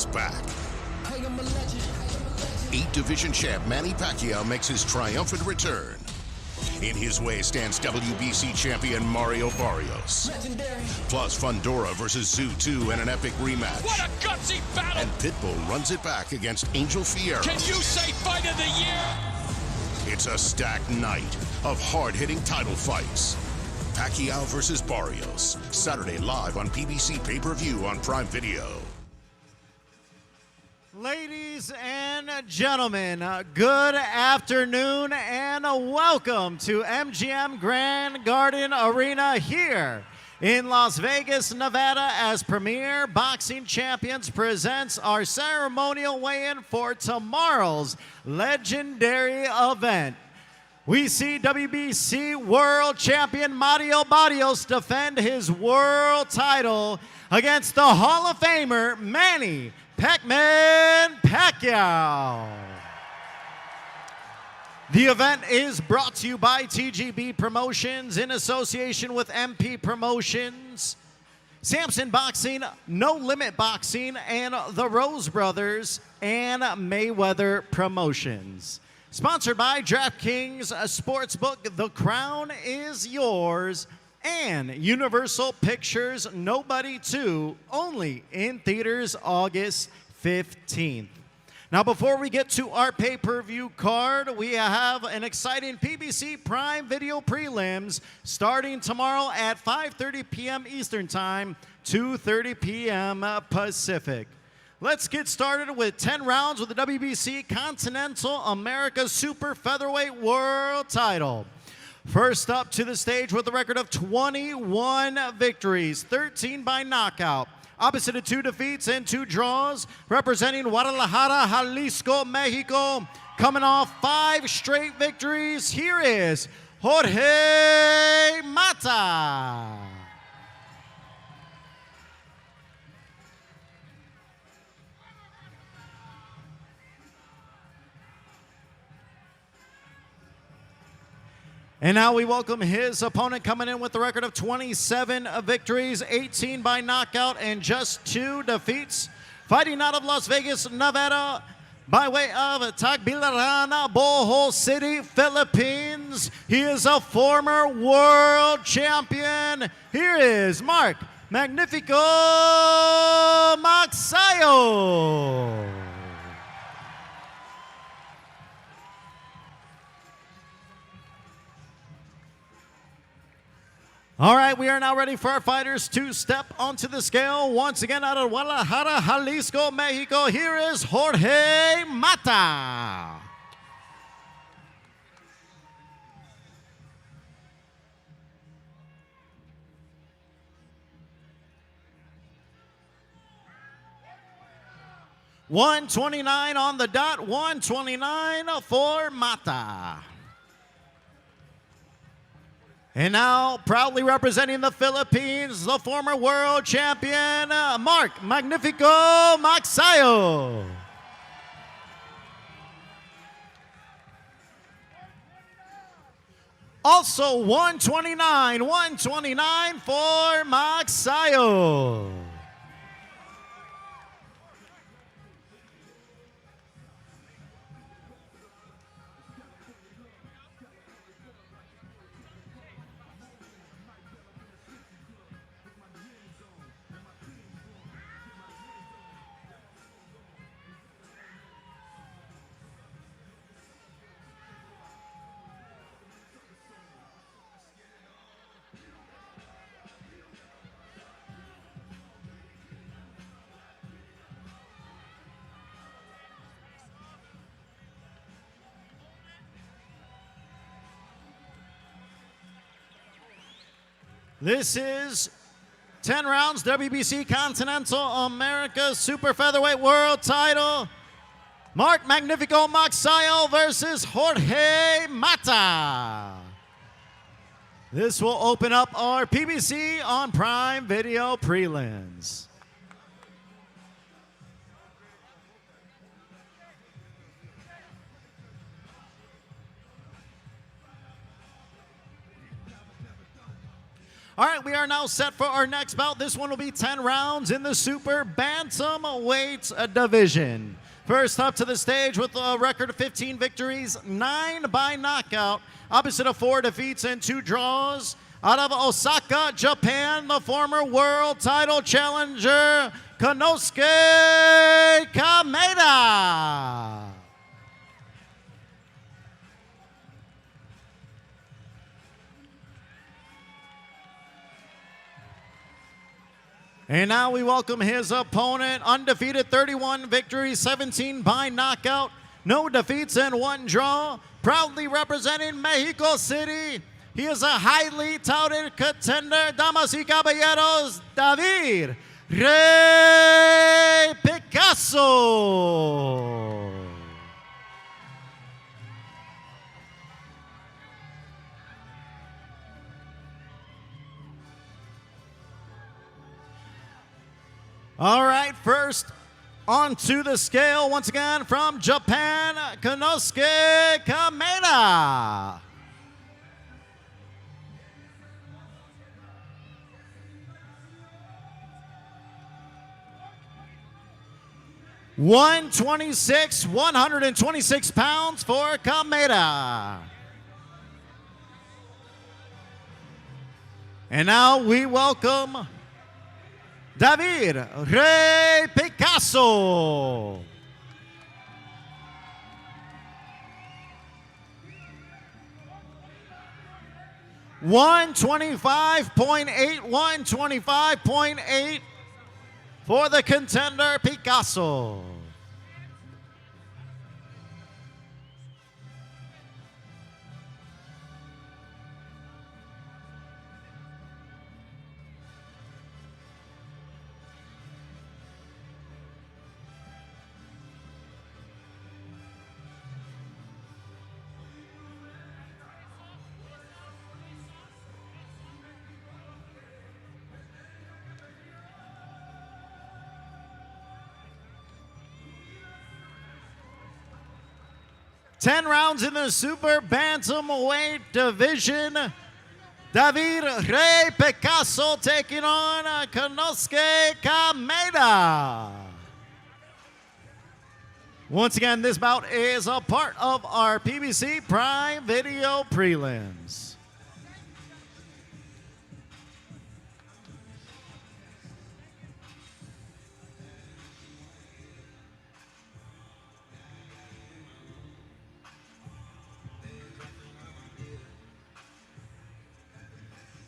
is back. 8-division champ Manny Pacquiao makes his triumphant return. In his way stands WBC champion Mario Barrios. Legendary. Plus Fundora versus Tszyu 2 in an epic rematch. What a gutsy battle! And Pitbull runs it back against Angel Figueroa. Can you say fight of the year? It's a stacked night of hard-hitting title fights. Pacquiao versus Barrios. Saturday live on PBC pay-per-view on Prime Video. Ladies and gentlemen, good afternoon and welcome to MGM Grand Garden Arena here in Las Vegas, Nevada, as Premier Boxing Champions presents our ceremonial weigh-in for tomorrow's legendary event. We see WBC World Champion Mario Barrios defend his world title against the Hall of Famer Manny Pacquiao. The event is brought to you by TGB Promotions in association with MP Promotions, Samson Boxing, No Limit Boxing, and the Rose Brothers and Mayweather Promotions. Sponsored by DraftKings Sportsbook, The Crown is Yours, and Universal Pictures Nobody 2, only in theaters August 15th. Now, before we get to our pay-per-view card, we have an exciting PBC Prime Video prelims starting tomorrow at 5:30 p.m. Eastern Time, 2:30 p.m. Pacific. Let's get started with 10 rounds with the WBC Continental America Super Featherweight World Title. First up to the stage with a record of 21 victories, 13 by knockout. Opposite of 2 defeats and 2 draws, representing Guadalajara, Jalisco, Mexico. Coming off 5 straight victories, here is Jorge Mata. And now we welcome his opponent, coming in with a record of 27 victories, 18 by knockout, and just 2 defeats. Fighting out of Las Vegas, Nevada, by way of Tagbilaran, Bohol City, Philippines. He is a former world champion. Here is Mark Magnifico Magsayo. All right, we are now ready for our fighters to step onto the scale. Once again, out of Guadalajara, Jalisco, Mexico, here is Jorge Mata. $129 on the dot, $129 for Mata. And now, proudly representing the Philippines, the former world champion, Mark Magnifico Magsayo. Also, $129 for Magsayo. This is 10 rounds, WBC Continental America Super Featherweight World Title. Mark Magnifico Magsayo versus Jorge Mata. This will open up our PBC on Prime Video prelims. All right, we are now set for our next bout. This one will be 10 rounds in the super bantamweight division. First up to the stage with a record of 15 victories, 9 by knockout, opposite of 4 defeats and 2 draws. Out of Osaka, Japan, the former world title challenger, Konosuke Kameda. And now we welcome his opponent, undefeated, 31 victories, 17 by knockout, no defeats and 1 draw, proudly representing Mexico City. He is a highly touted contender, damas y caballeros, David Rey Picasso. All right, first onto the scale, once again from Japan, Konosuke Kameda. (126) 126 pounds for Kameda. And now we welcome David Rey Picasso. (125.8) for the contender Picasso. Ten rounds in the super bantamweight division. David Rey Picasso taking on Konosuke Kameda. Once again, this bout is a part of our PBC Prime Video Prelims.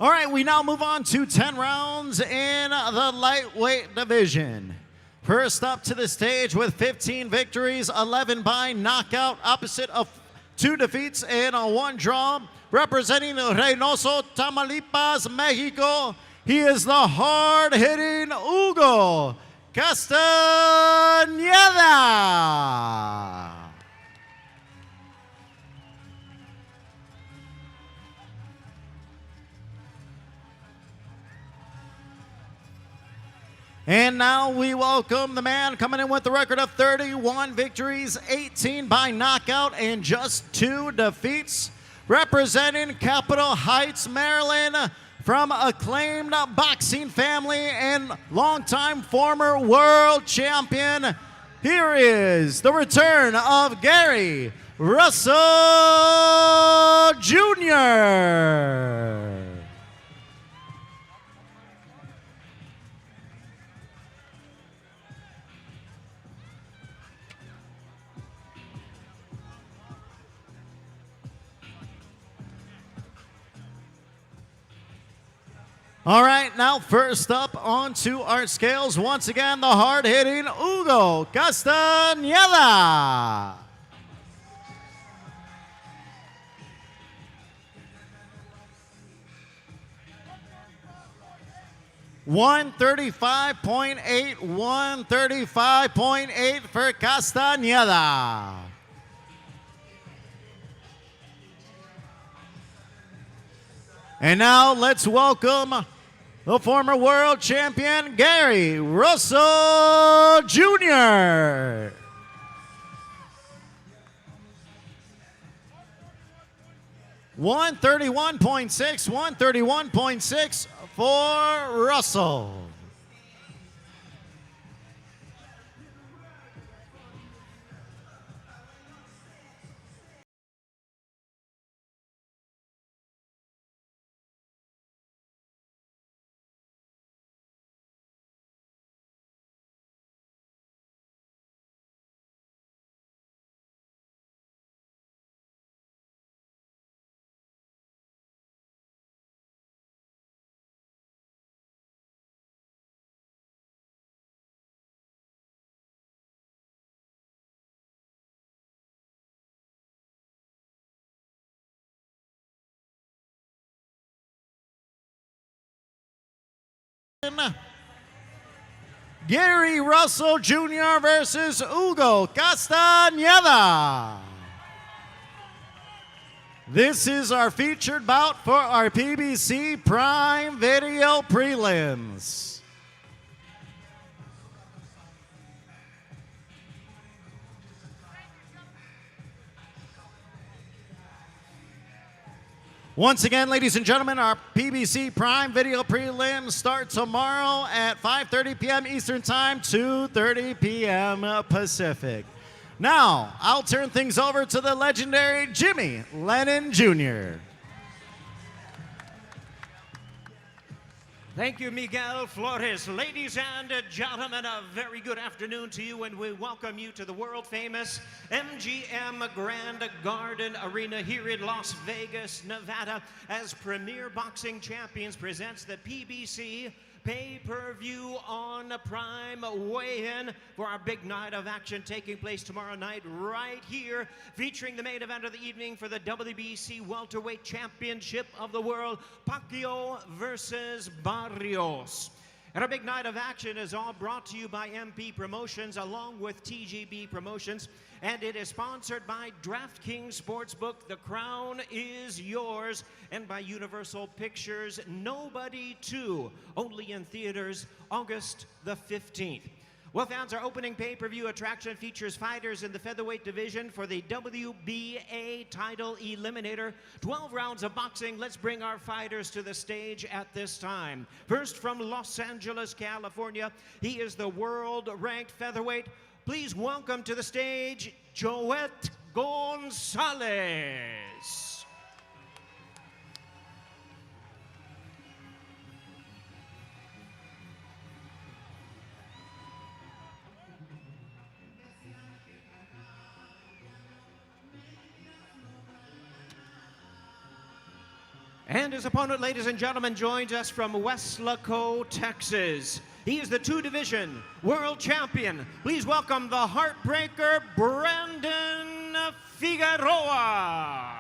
All right, we now move on to 10 rounds in the lightweight division. First up to the stage with 15 victories, 11 by knockout, opposite of 2 defeats and 1 draw. Representing Reynoso, Tamaulipas, Mexico, he is the hard-hitting Hugo Castaneda. And now we welcome the man coming in with the record of 31 victories, 18 by knockout, and just 2 defeats. Representing Capitol Heights, Maryland, from acclaimed boxing family and longtime former world champion, here is the return of Gary Russell Jr. All right, now first up onto our scales, once again, the hard-hitting Hugo Castaneda. (135.8) 135.8 for Castaneda. And now let's welcome the former world champion, Gary Russell Jr. (131.6) 131.6 for Russell. Gary Russell Jr. versus Hugo Castaneda. This is our featured bout for our PBC Prime Video Prelims. Once again, ladies and gentlemen, our PBC Prime Video Prelims start tomorrow at 5:30 p.m. Eastern Time, 2:30 p.m. Pacific. Now, I'll turn things over to the legendary Jimmy Lennon Jr. Thank you, Miguel Flores. Ladies and gentlemen, a very good afternoon to you, and we welcome you to the world-famous MGM Grand Garden Arena here in Las Vegas, Nevada, as Premier Boxing Champions presents the PBC pay-per-view on Prime weigh-in for our big night of action taking place tomorrow night right here, featuring the main event of the evening for the WBC Welterweight Championship of the World, Pacquiao versus Barrios. And our big night of action is all brought to you by MP Promotions along with TGB Promotions, and it is sponsored by DraftKings Sportsbook, The Crown is Yours, and by Universal Pictures, Nobody 2, only in theaters August the 15th. Well, fans, our opening pay-per-view attraction features fighters in the featherweight division for the WBA title eliminator. 12 rounds of boxing. Let's bring our fighters to the stage at this time. First, from Los Angeles, California, he is the world-ranked featherweight. Please welcome to the stage, Tszyu and Gonzalez. And his opponent, ladies and gentlemen, joins us from Weslaco, Texas. He is the two-division world champion. Please welcome the Heartbreaker, Brandon Figueroa.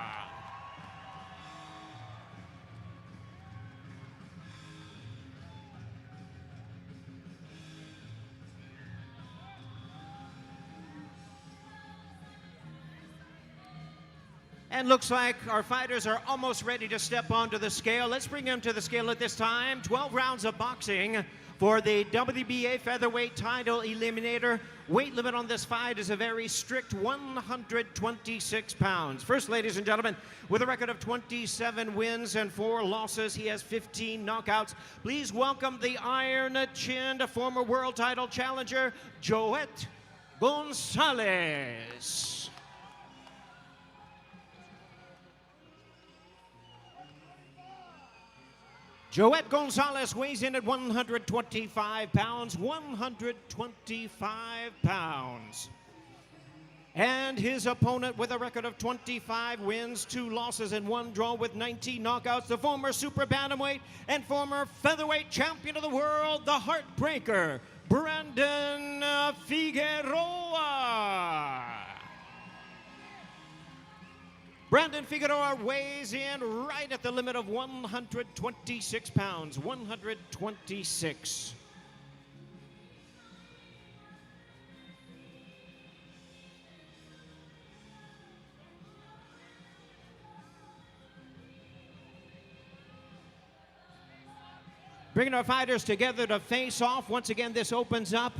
And looks like our fighters are almost ready to step onto the scale. Let's bring them to the scale at this time. 12 rounds of boxing for the WBA featherweight title eliminator. Weight limit on this fight is a very strict 126 pounds. First, ladies and gentlemen, with a record of 27 wins and 4 losses, he has 15 knockouts. Please welcome the iron-chinned former world title challenger, Tszyu and Gonzalez. Tszyu and Gonzalez weighs in at 125 pounds, 125 pounds. And his opponent with a record of 25 wins, 2 losses, and 1 draw with 19 knockouts, the former super bantamweight and former featherweight champion of the world, the Heartbreaker, Brandon Figueroa. Brandon Figueroa weighs in right at the limit of 126 pounds, 126. Bringing our fighters together to face off. Once again, this opens up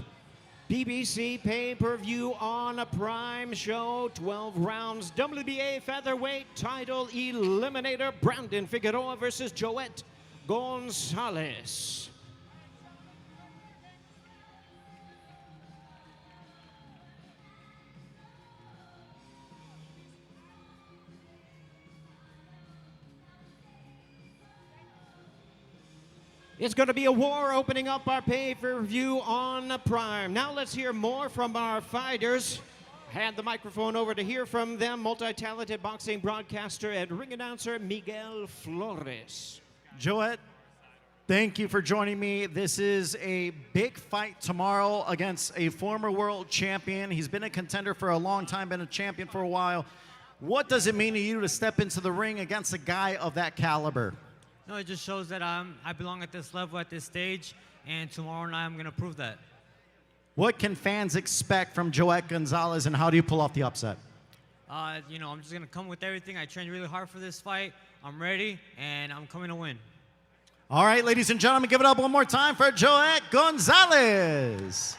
PBC pay-per-view on a Prime show, 12 rounds, WBA featherweight title eliminator, Brandon Figueroa versus Tszyu and Gonzalez. It's going to be a war opening up our pay-per-view on Prime. Now let's hear more from our fighters. Hand the microphone over to hear from them, multi-talented boxing broadcaster and ring announcer Miguel Flores. Joet, thank you for joining me. This is a big fight tomorrow against a former world champion. He's been a contender for a long time, been a champion for a while. What does it mean to you to step into the ring against a guy of that caliber? No, it just shows that I belong at this level, at this stage, and tomorrow night I'm going to prove that. What can fans expect from Joet Gonzalez, and how do you pull off the upset? You know, I'm just going to come with everything. I trained really hard for this fight. I'm ready, and I'm coming to win. All right, ladies and gentlemen, give it up one more time for Joet Gonzalez.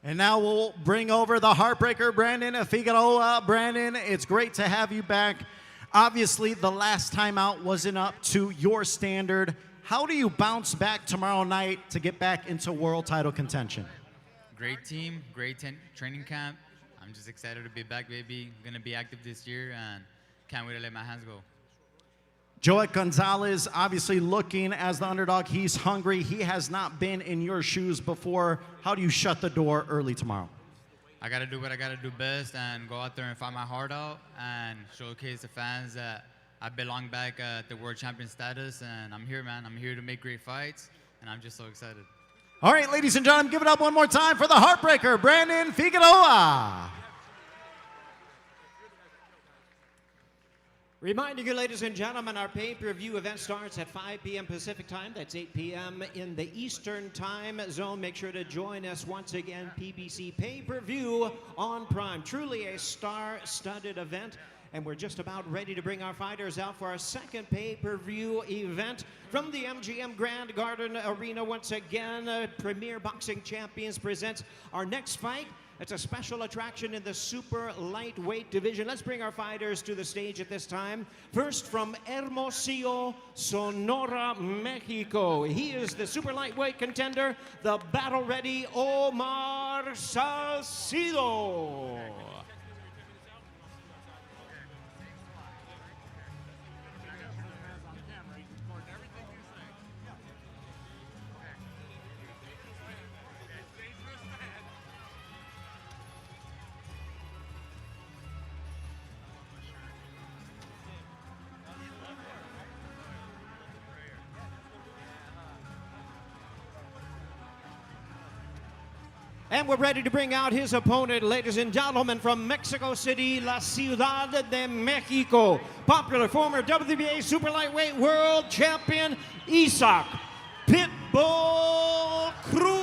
And now we'll bring over the Heartbreaker, Brandon Figueroa. Brandon, it's great to have you back. Obviously, the last time out wasn't up to your standard. How do you bounce back tomorrow night to get back into world title contention? Great team, great training camp. I'm just excited to be back, baby. I'm going to be active this year and can't wait to let my hands go. Joet Gonzalez, obviously looking as the underdog. He's hungry. He has not been in your shoes before. How do you shut the door early tomorrow? I got to do what I got to do best and go out there and fight my heart out and showcase the fans that I belong back at the world champion status. And I'm here, man. I'm here to make great fights, and I'm just so excited. All right, ladies and gentlemen, give it up one more time for the Heartbreaker, Brandon Figueroa. Reminding you, ladies and gentlemen, our pay-per-view event starts at 5 p.m. Pacific time. That's 8 p.m. in the Eastern time zone. Make sure to join us once again, PBC pay-per-view on Prime. Truly a star-studded event, and we're just about ready to bring our fighters out for our second pay-per-view event from the MGM Grand Garden Arena. Once again, Premier Boxing Champions presents our next fight. It's a special attraction in the super lightweight division. Let's bring our fighters to the stage at this time. First, from Hermosillo, Sonora, Mexico. He is the super lightweight contender, the battle-ready Omar Salcedo. And we're ready to bring out his opponent, ladies and gentlemen, from Mexico City, La Ciudad de Mexico. Popular former WBA super lightweight world champion, Isaac Pitbull Cruz.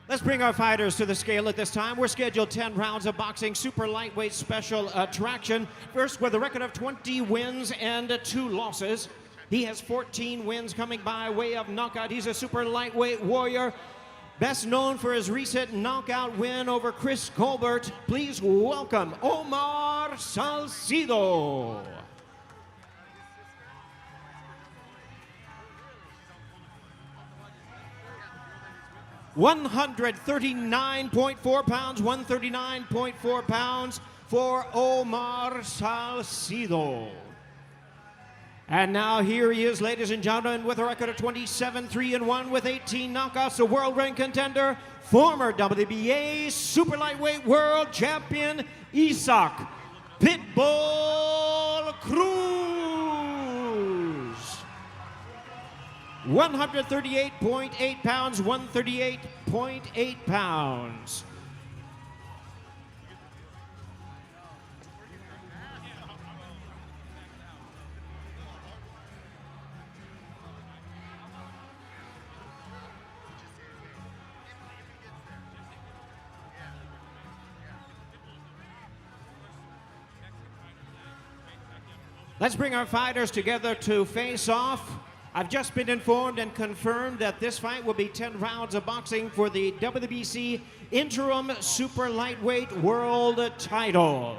Let's bring our fighters to the scale at this time. We're scheduled 10 rounds of boxing, super lightweight special attraction. First, with a record of 20 wins and 2 losses. He has 14 wins coming by way of knockout. He's a super lightweight warrior, best known for his recent knockout win over Chris Colbert. Please welcome Omar Salcedo. 139.4 pounds, 139.4 pounds for Omar Salcedo. And now here he is, ladies and gentlemen, with a record of 27-3-1 with 18 knockouts, a world-ranked contender, former WBA super lightweight world champion, Isaac Pitbull Cruz. 138.8 pounds, 138.8 pounds. Let's bring our fighters together to face off. I've just been informed and confirmed that this fight will be 10 rounds of boxing for the WBC Interim Super Lightweight World Title.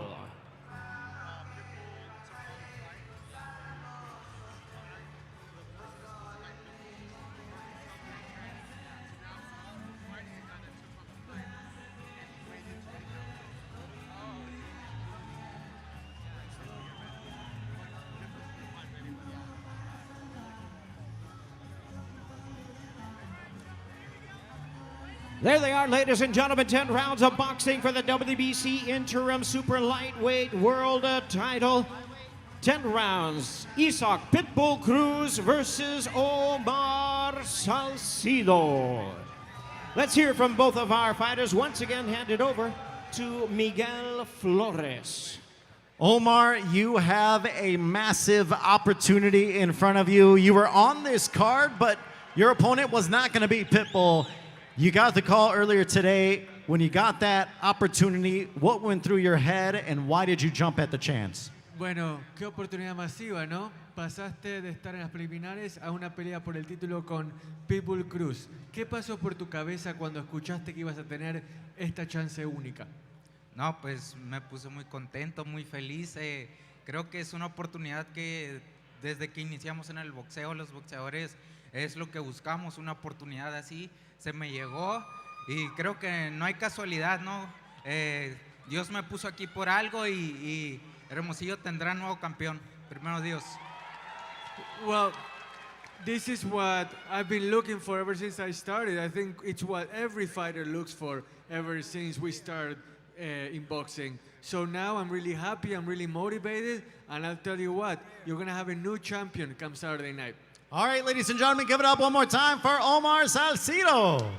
There they are, ladies and gentlemen, 10 rounds of boxing for the WBC Interim Super Lightweight World Title. 10 rounds. Isaac Pitbull Cruz versus Omar Salcedo. Let's hear from both of our fighters. Once again, handed over to Miguel Flores. Omar, you have a massive opportunity in front of you. You were on this card, but your opponent was not going to be Pitbull. You got the call earlier today. When you got that opportunity, what went through your head and why did you jump at the chance? Bueno, qué oportunidad masiva, ¿no? Pasaste de estar en las preliminares a una pelea por el título con Pitbull Cruz. ¿Qué pasó por tu cabeza cuando escuchaste que ibas a tener esta chance única? No, pues me puse muy contento, muy feliz. Creo que es una oportunidad que desde que iniciamos en el boxeo, los boxeadores, es lo que buscamos, una oportunidad así. Se me llegó y creo que no hay casualidad, ¿no? Dios me puso aquí por algo y Hermosillo tendrá nuevo campeón. Primero Dios. Well, this is what I've been looking for ever since I started. I think it's what every fighter looks for ever since we started in boxing. So now I'm really happy, I'm really motivated, and I'll tell you what, you're going to have a new champion come Saturday night. All right, ladies and gentlemen, give it up one more time for Omar Salcedo.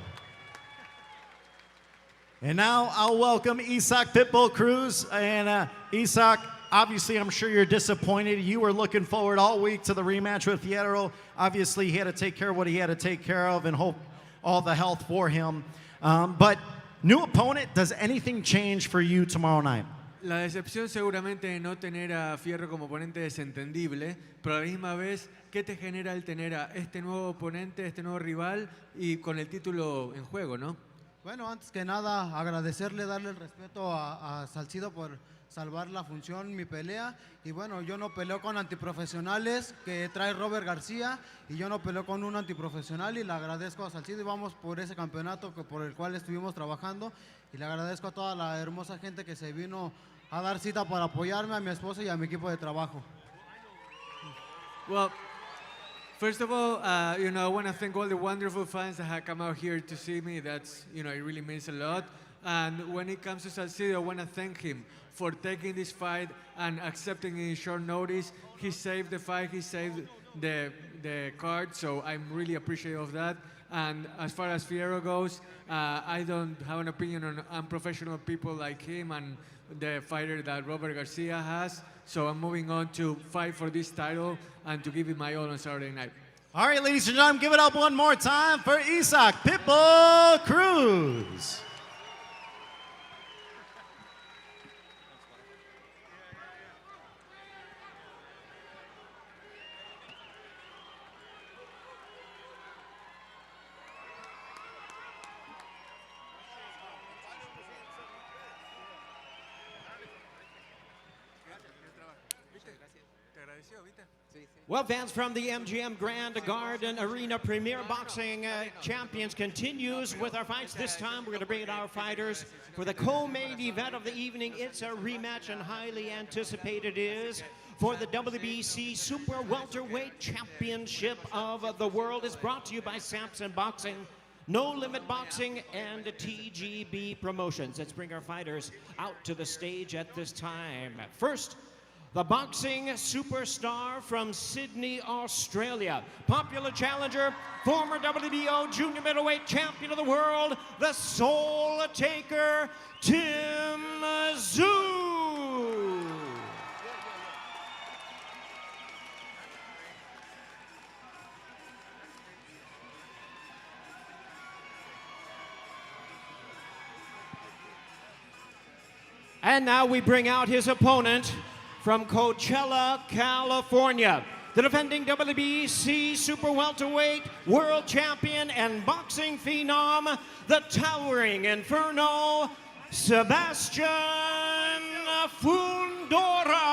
And now I'll welcome Isaac Pitbull Cruz. And Isaac, obviously I'm sure you're disappointed. You were looking forward all week to the rematch with Figueroa. Obviously he had to take care of what he had to take care of and hope all the health for him. But new opponent, does anything change for you tomorrow night? La decepción seguramente de no tener a Fierro como oponente es entendible, pero a la misma vez, ¿qué te genera el tener a este nuevo oponente, este nuevo rival y con el título en juego, no? Bueno, antes que nada, agradecerle, darle el respeto a Salcido por salvar la función, mi pelea. Y bueno, yo no peleo con antiprofesionales que trae Robert García y yo no peleo con un antiprofesional y le agradezco a Salcido y vamos por ese campeonato por el cual estuvimos trabajando y le agradezco a toda la hermosa gente que se vino a dar cita para apoyarme, a mi esposa y a mi equipo de trabajo. Well, first of all, you know, I want to thank all the wonderful fans that have come out here to see me. That's, you know, it really means a lot. And when it comes to Salcedo, I want to thank him for taking this fight and accepting it in short notice. He saved the fight, he saved the card, so I'm really appreciative of that. And as far as Fierro goes, I don't have an opinion on unprofessional people like him and the fighter that Robert Garcia has. So I'm moving on to fight for this title and to give it my all on Saturday night. All right, ladies and gentlemen, give it up one more time for Isaac Pitbull Cruz. Well, fans, from the MGM Grand Garden Arena Premier Boxing Champions continues with our fights. This time we're going to bring in our fighters for the co-main event of the evening. It's a rematch and highly anticipated is for the WBC Super Welterweight Championship of the World. It's brought to you by Samson Boxing, No Limit Boxing, and TGB Promotions. Let's bring our fighters out to the stage at this time. First, the boxing superstar from Sydney, Australia. Popular challenger, former WBO junior middleweight champion of the world, the Soul Taker, Tszyu. And now we bring out his opponent from Coachella, California, the defending WBC Super Welterweight World Champion and boxing phenom, the towering Inferno, Sebastian Fundora.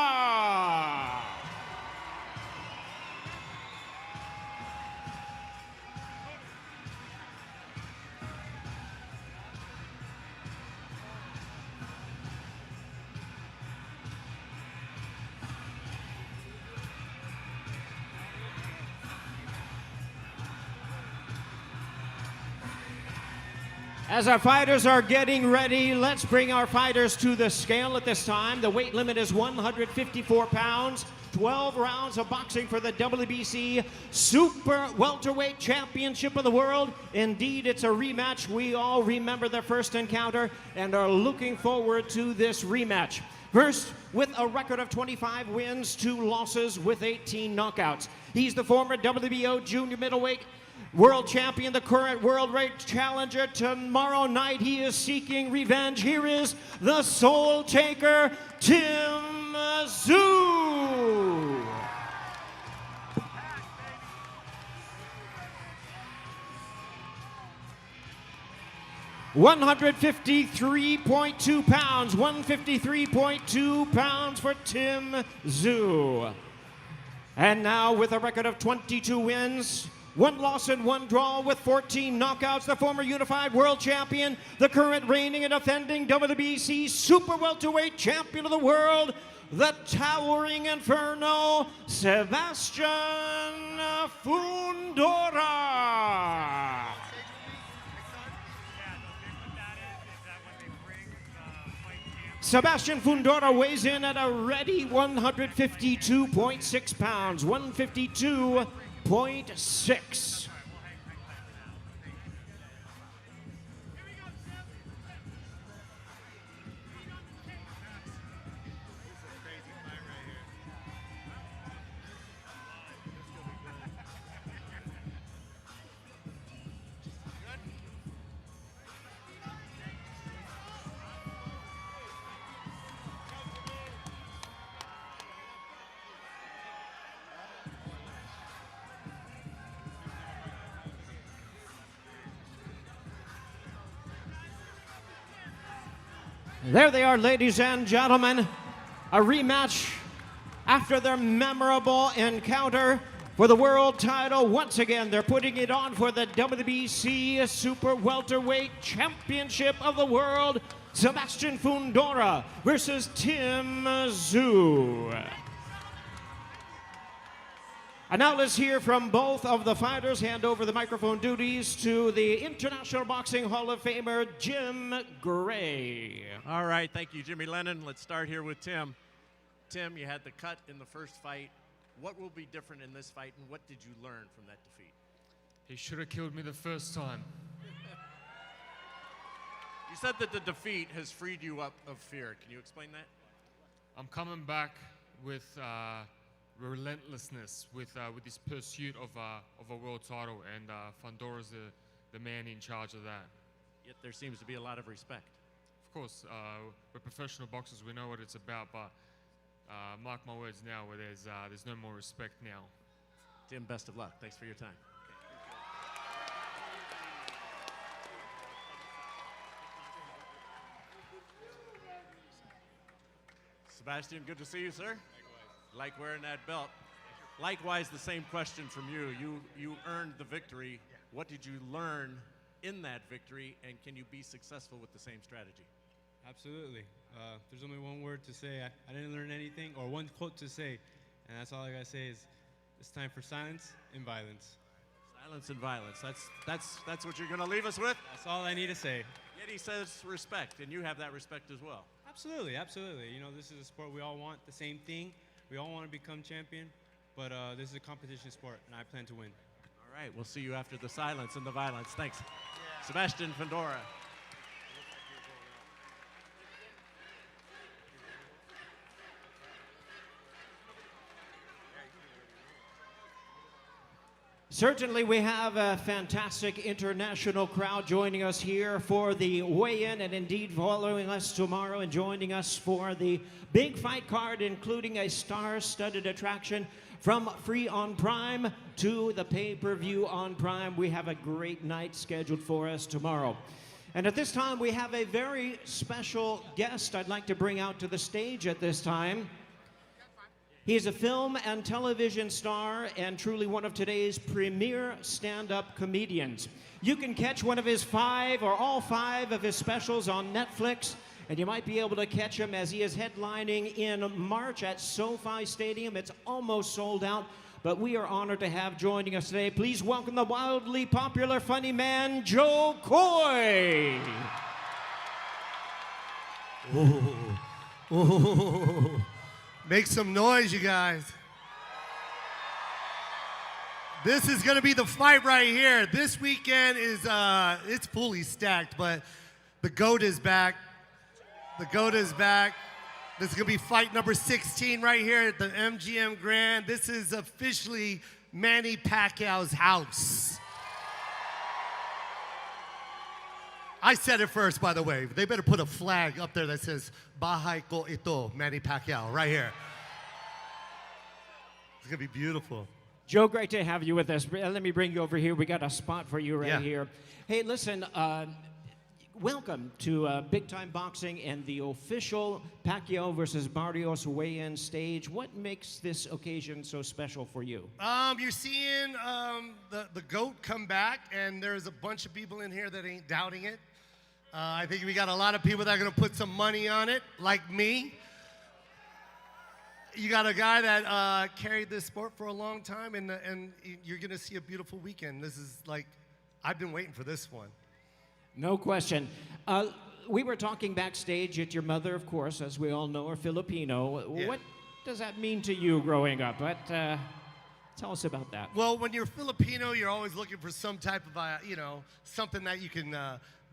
As our fighters are getting ready, let's bring our fighters to the scale at this time. The weight limit is 154 pounds. 12 rounds of boxing for the WBC Super Welterweight Championship of the World. Indeed, it's a rematch. We all remember their first encounter and are looking forward to this rematch. First, with a record of 25 wins, 2 losses with 18 knockouts. He's the former WBO junior middleweight world champion, the current world rate challenger. Tomorrow night he is seeking revenge. Here is the Soul Taker, Tszyu. $153.2 pounds, 153.2 pounds for Tszyu. And now with a record of 22 wins, 1 loss and 1 draw with 14 knockouts, the former unified world champion, the current reigning and defending WBC Super Welterweight Champion of the World, the towering Inferno, Sebastian Fundora. Sebastian Fundora weighs in at a ready 152.6 pounds, 152.6. There they are, ladies and gentlemen. A rematch after their memorable encounter for the world title. Once again, they're putting it on for the WBC Super Welterweight Championship of the World. Sebastian Fundora versus Tszyu. And now let's hear from both of the fighters. Hand over the microphone duties to the International Boxing Hall of Famer, Jim Gray. All right, thank you, Jimmy Lennon. Let's start here with Tim. Tim, you had the cut in the first fight. What will be different in this fight, and what did you learn from that defeat? He should have killed me the first time. You said that the defeat has freed you up of fear. Can you explain that? I'm coming back with relentlessness, with this pursuit of a world title, and Fundora's the man in charge of that. Yet there seems to be a lot of respect. Of course, we're professional boxers. We know what it's about, but mark my words now, where there's no more respect now. Tim, best of luck. Thanks for your time. Sebastian, good to see you, sir. Like wearing that belt. Likewise, the same question from you. You earned the victory. What did you learn in that victory, and can you be successful with the same strategy? Absolutely. There's only one word to say. I didn't learn anything, or one quote to say, and that's all I gotta say is, it's time for silence and violence. Silence and violence. That's what you're gonna leave us with? That's all I need to say. Yet he says respect, and you have that respect as well. Absolutely, absolutely. You know, this is a sport we all want the same thing. We all want to become champion, but this is a competition sport, and I plan to win. All right, we'll see you after the silence and the violence. Thanks. Yeah. Sebastian Fundora. Certainly, we have a fantastic international crowd joining us here for the weigh-in, and indeed following us tomorrow and joining us for the big fight card, including a star-studded attraction from free on Prime to the pay-per-view on Prime. We have a great night scheduled for us tomorrow. And at this time, we have a very special guest I'd like to bring out to the stage at this time. He is a film and television star and truly one of today's premier stand-up comedians. You can catch one of his 5 or all 5 of his specials on Netflix, and you might be able to catch him as he is headlining in March at SoFi Stadium. It's almost sold out, but we are honored to have joining us today. Please welcome the wildly popular funny man, Joe Coy. Ooh. Make some noise, you guys. This is gonna be the fight right here. This weekend is, it's fully stacked, but the GOAT is back. The GOAT is back. This is gonna be fight number 16 right here at the MGM Grand. This is officially Manny Pacquiao's house. I said it first, by the way. They better put a flag up there that says Bahay ko ito, Manny Pacquiao, right here. It's gonna be beautiful. Joe, great to have you with us. Let me bring you over here. We got a spot for you right Yeah. here. Hey, listen, welcome to Big Time Boxing and the official Pacquiao versus Barrios weigh-in stage. What makes this occasion so special for you? You're seeing the GOAT come back, and there's a bunch of people in here that ain't doubting it. I think we got a lot of people that are gonna put some money on it, like me. You got a guy that carried this sport for a long time, and you're gonna see a beautiful weekend. This is like, I've been waiting for this one. No question. We were talking backstage at your mother, of course, as we all know, are Filipino. Yeah. What does that mean to you growing up? Tell us about that. Well, when you're Filipino, you're always looking for some type of, something that you can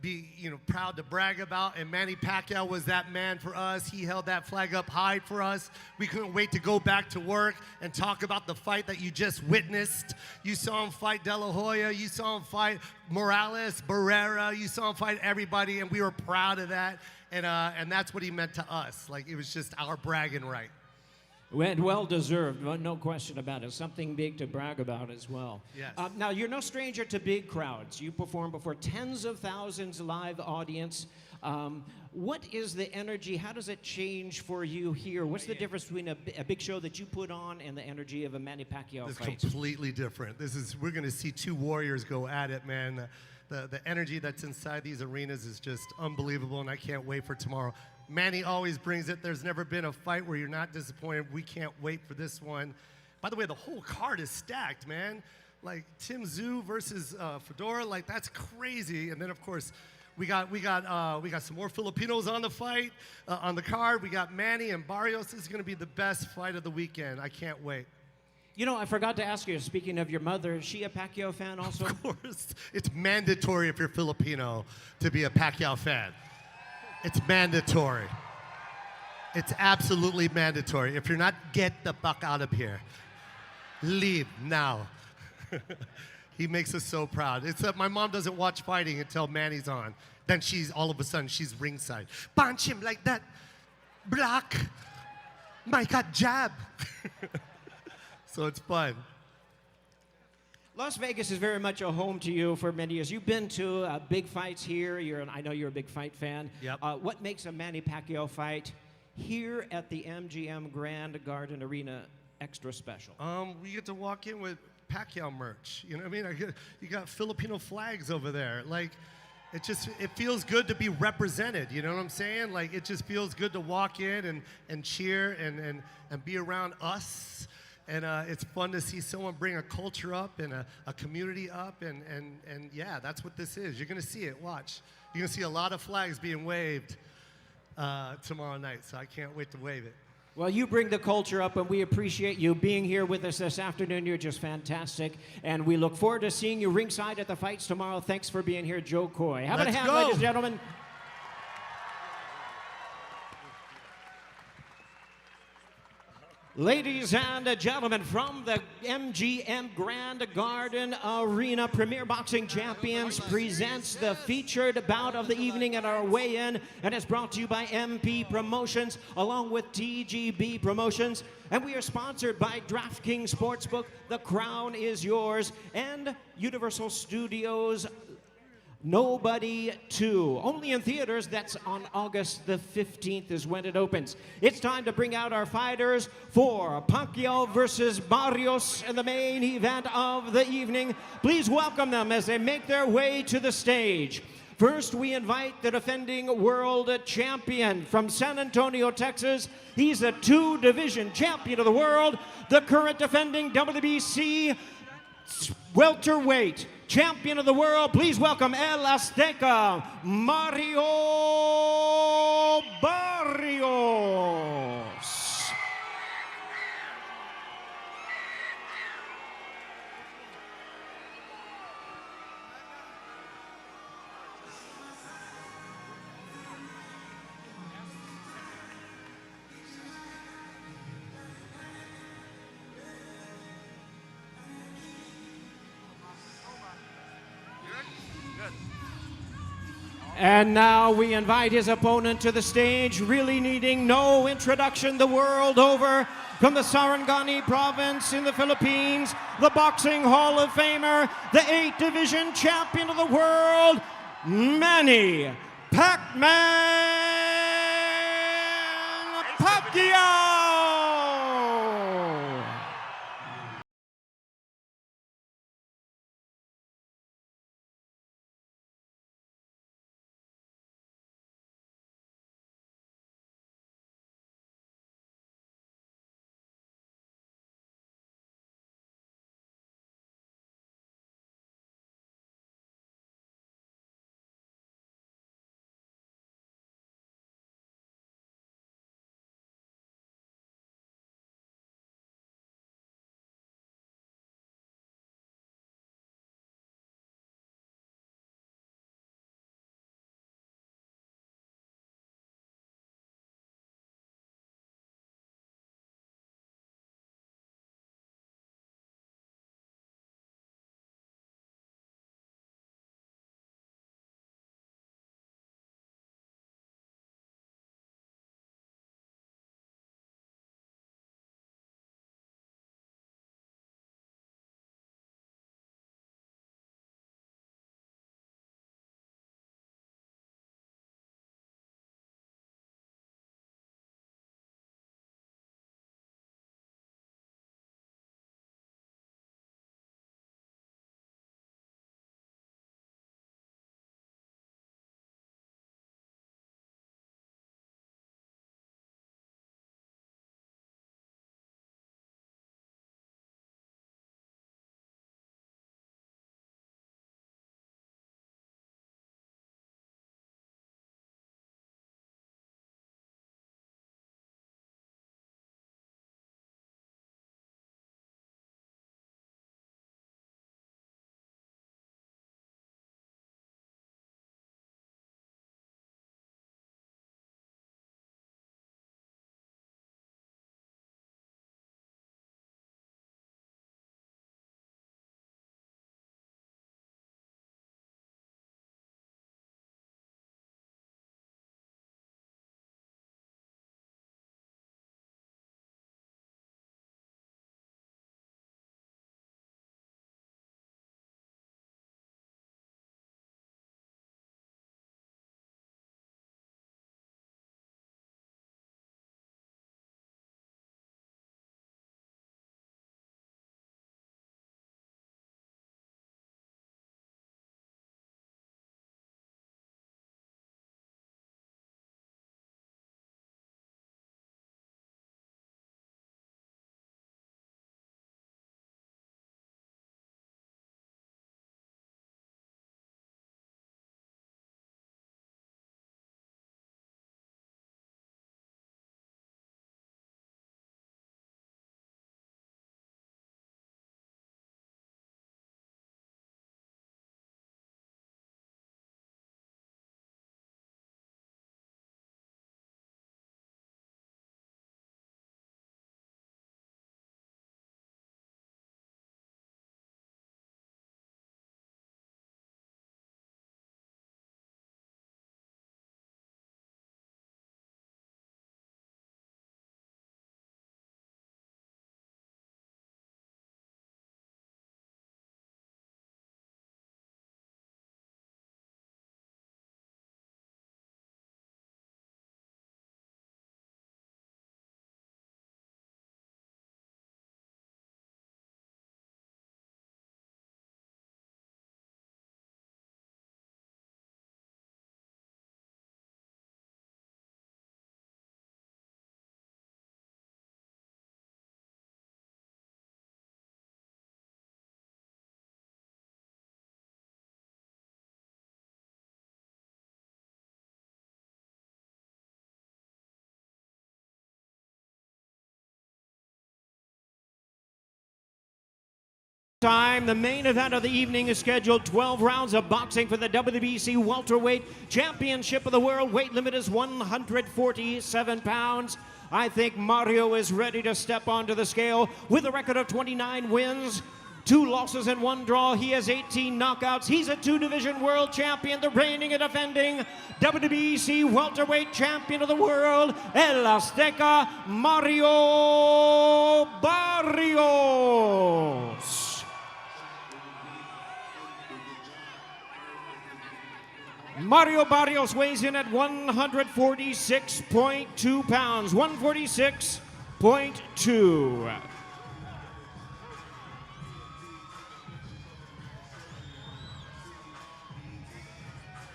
be, proud to brag about. And Manny Pacquiao was that man for us. He held that flag up high for us. We couldn't wait to go back to work and talk about the fight that you just witnessed. You saw him fight De La Hoya. You saw him fight Morales, Barrera. You saw him fight everybody, and we were proud of that. And that's what he meant to us. Like, it was just our bragging right. Well deserved, no question about it. Something big to brag about as well. Yes. Now, you're no stranger to big crowds. You perform before tens of thousands live audience. What is the energy? How does it change for you here? What's the difference between a big show that you put on and the energy of a Manny Pacquiao It's fight? completely different. We're going to see 2 warriors go at it, man. The energy that's inside these arenas is just unbelievable, and I can't wait for tomorrow. Manny always brings it. There's never been a fight where you're not disappointed. We can't wait for this one. By the way, the whole card is stacked, man. Like Tszyu versus Fundora, like that's crazy. And then of course, we got some more Filipinos on the fight, on the card. We got Manny and Barrios. This is going to be the best fight of the weekend. I can't wait. You know, I forgot to ask you, speaking of your mother, is she a Pacquiao fan also? Of course. It's mandatory if you're Filipino to be a Pacquiao fan. It's mandatory. It's absolutely mandatory. If you're not, get the fuck out of here. Leave now. He makes us so proud. It's that my mom doesn't watch fighting until Manny's on. Then all of a sudden, she's ringside. Punch him like that. Block. My God, jab. So it's fun. Las Vegas is very much a home to you for many years. You've been to big fights here. I know you're a big fight fan. Yep. What makes a Manny Pacquiao fight here at the MGM Grand Garden Arena extra special? We get to walk in with Pacquiao merch. You know what I mean? You got Filipino flags over there. Like, it feels good to be represented. You know what I'm saying? Like, it just feels good to walk in and cheer and be around us. And it's fun to see someone bring a culture up and a community up. And yeah, that's what this is. You're going to see it. Watch. You're going to see a lot of flags being waved tomorrow night. So I can't wait to wave it. Well, you bring the culture up, and we appreciate you being here with us this afternoon. You're just fantastic. And we look forward to seeing you ringside at the fights tomorrow. Thanks for being here, Joe Coy. How about a hand, ladies and gentlemen? Ladies and gentlemen, from the MGM Grand Garden Arena, Premier Boxing Champions presents the featured bout of the evening at our weigh-in, and it's brought to you by MP Promotions along with TGB Promotions. And we are sponsored by DraftKings Sportsbook, The Crown is Yours, and Universal Studios Nobody 2. Only in theaters. That's on August the 15th is when it opens. It's time to bring out our fighters for Pacquiao versus Barrios in the main event of the evening. Please welcome them as they make their way to the stage. First, we invite the defending world champion from San Antonio, Texas. He's a 2-division champion of the world, the current defending WBC welterweight champion of the world. Please welcome El Azteca, Mario Barrios. And now we invite his opponent to the stage, really needing no introduction the world over. From the Sarangani province in the Philippines, the Boxing Hall of Famer, the 8-division champion of the world, Manny Pacquiao. Time, the main event of the evening is scheduled 12 rounds of boxing for the WBC Welterweight Championship of the World. Weight limit is 147 pounds. I think Mario is ready to step onto the scale with a record of 29 wins, 2 losses and 1 draw. He has 18 knockouts. He's a 2-division world champion, the reigning and defending WBC Welterweight Champion of the World, El Azteca, Mario Barrios. Mario Barrios weighs in at 146.2 pounds, 146.2.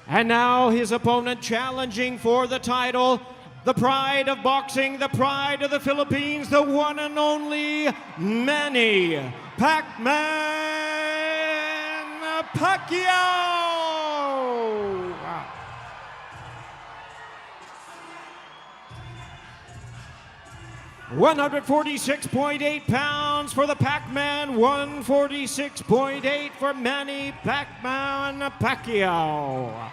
And now his opponent challenging for the title, the pride of boxing, the pride of the Philippines, the one and only Manny Pac-Man Pacquiao. 146.8 pounds for the Pac-Man, 146.8 for Manny Pac-Man Pacquiao.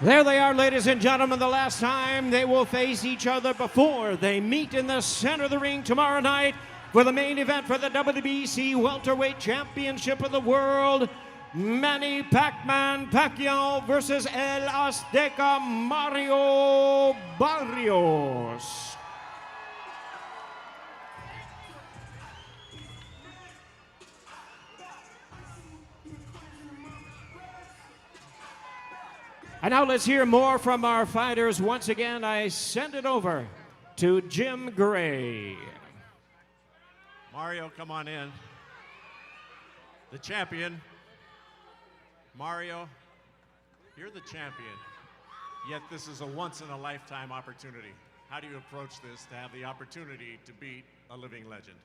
There they are, ladies and gentlemen, the last time they will face each other before they meet in the center of the ring tomorrow night for the main event for the WBC Welterweight Championship of the World. Manny Pac-Man Pacquiao versus El Azteca Mario Barrios. And now let's hear more from our fighters. Once again, I send it over to Jim Gray. Mario, come on in. The champion. Mario, you're the champion, yet this is a once-in-a-lifetime opportunity. How do you approach this to have the opportunity to beat a living legend?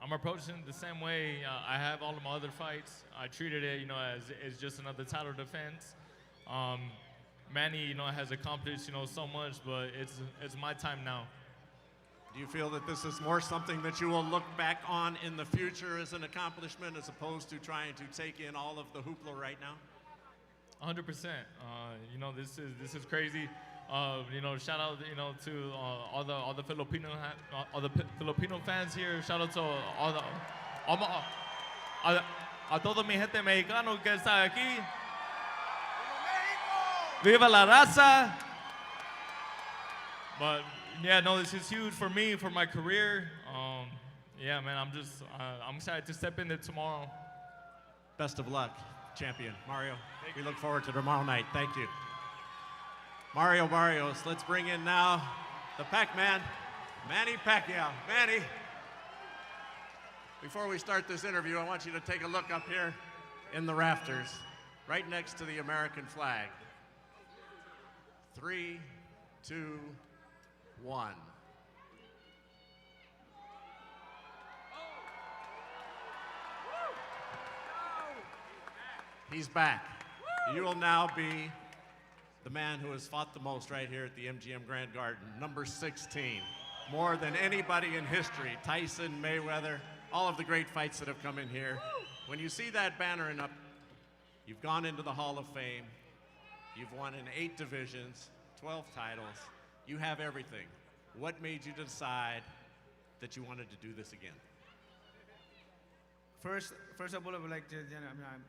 I'm approaching it the same way I have all of my other fights. I treated it, as just another title defense. Manny, has accomplished, so much, but it's my time now. Do you feel that this is more something that you will look back on in the future as an accomplishment as opposed to trying to take in all of the hoopla right now? 100%. This is crazy. Shout out, to all the Filipino fans here. Shout out to a toda mi gente mexicano que está aquí. Viva la raza! But yeah, no, this is huge for me, for my career. Yeah, man, I'm excited to step in there tomorrow. Best of luck, champion. Mario, we look forward to tomorrow night. Thank you. Mario Barrios, let's bring in now the Pac-Man, Manny Pacquiao. Manny, before we start this interview, I want you to take a look up here in the rafters, right next to the American flag. 3, 2, 1. He's back. You will now be the man who has fought the most right here at the MGM Grand Garden, number 16. More than anybody in history, Tyson, Mayweather, all of the great fights that have come in here. When you see that banner up, you've gone into the Hall of Fame. You've won in 8 divisions, 12 titles. You have everything. What made you decide that you wanted to do this again? First of all, I would like to,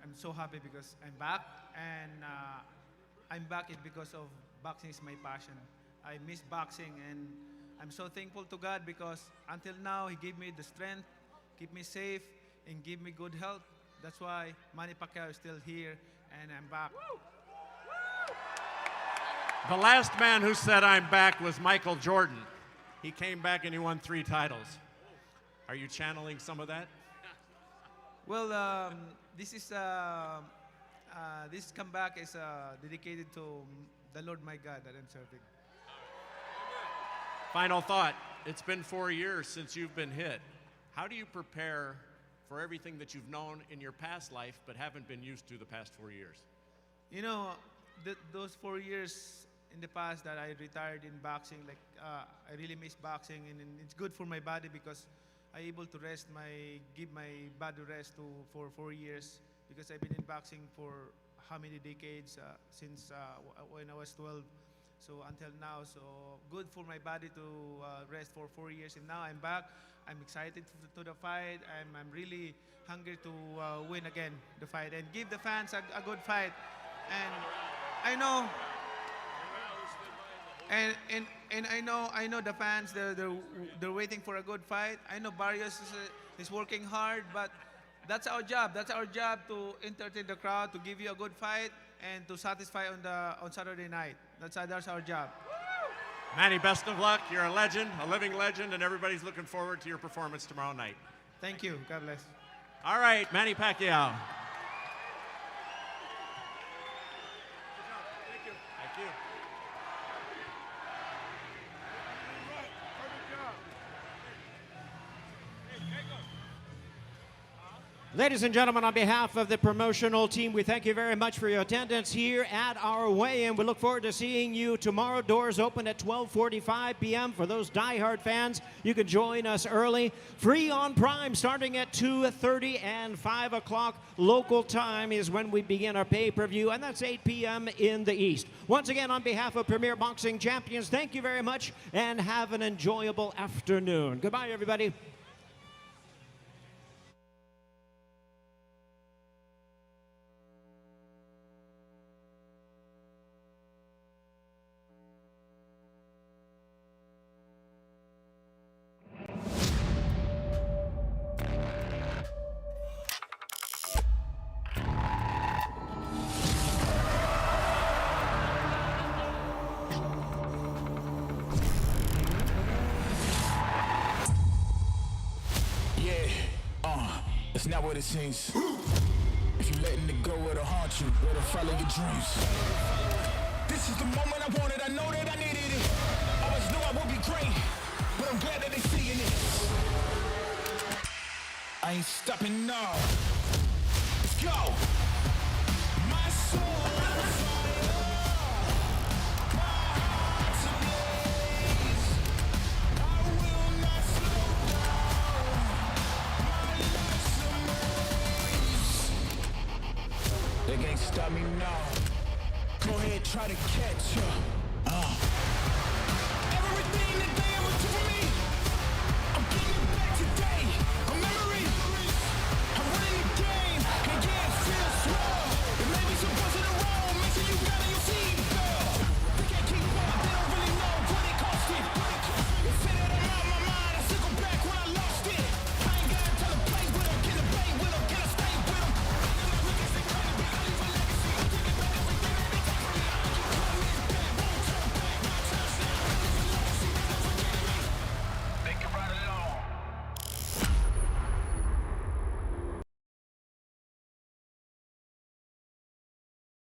I'm so happy because I'm back, and I'm back because of boxing is my passion. I miss boxing, and I'm so thankful to God because until now, He gave me the strength, keep me safe, and give me good health. That's why Manny Pacquiao is still here, and I'm back. The last man who said I'm back was Michael Jordan. He came back and he won 3 titles. Are you channeling some of that? Well, this comeback is dedicated to the Lord my God that I'm serving. Final thought. It's been 4 years since you've been hit. How do you prepare for everything that you've known in your past life but haven't been used to the past 4 years? You know, those 4 years in the past that I retired in boxing, I really miss boxing, and it's good for my body because I'm able to give my body rest for 4 years because I've been in boxing for how many decades, since when I was 12. So until now, so good for my body to rest for 4 years. And now I'm back. I'm excited to the fight. I'm really hungry to win again the fight and give the fans a good fight. And I know, and I know the fans, they're waiting for a good fight. I know Barrios is working hard, but that's our job. That's our job to entertain the crowd, to give you a good fight, and to satisfy on Saturday night. That's our job. Manny, best of luck. You're a legend, a living legend, and everybody's looking forward to your performance tomorrow night. Thank you. God bless. All right, Manny Pacquiao. Thank you. Ladies and gentlemen, on behalf of the promotional team, we thank you very much for your attendance here at our weigh-in. We look forward to seeing you tomorrow. Doors open at 12:45 p.m. For those diehard fans, you can join us early. Free on Prime, starting at 2:30 and 5 o'clock local time is when we begin our pay-per-view, and that's 8 p.m. in the East. Once again, on behalf of Premier Boxing Champions, thank you very much, and have an enjoyable afternoon. Goodbye, everybody. It's not what it seems. If you letting it go, it'll haunt you. It'll follow your dreams. This is the moment I wanted. I know that I needed it. Always knew I would be great, but I'm glad that they seeing it. I ain't stopping now. Let's go. My soul on fire. My heart's ablaze. I will not slow down. They can't stop me now. Go ahead, try to catch up.